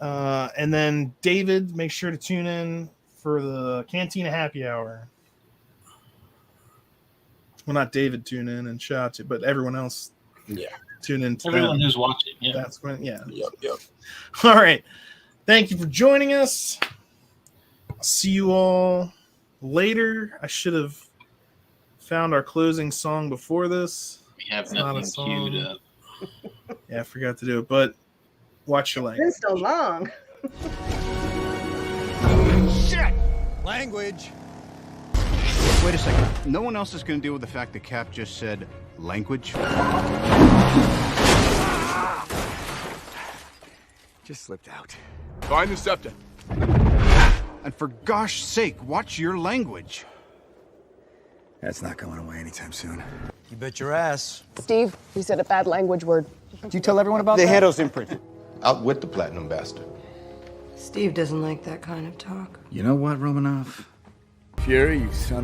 And then David, make sure to tune in for the Cantina Happy Hour. Well, not David tune in and Sha, but everyone else. Yeah. Tune in to everyone who's watching. Yeah. That's when, yeah. Yep. All right. Thank you for joining us. I'll see you all later. I should have found our closing song before this. We have nothing queued up. Yeah, I forgot to do it, but watch your language. It's been so long. Shit! Language. Wait a second. No one else is going to deal with the fact that Cap just said language? Just slipped out. Find the scepter. And for gosh sake, watch your language. That's not going away anytime soon. You bet your ass. Steve, he said a bad language word. Did you tell everyone about The that? handle's imprinted. Out with the platinum bastard. Steve doesn't like that kind of talk. You know what, Romanoff? Fury, you son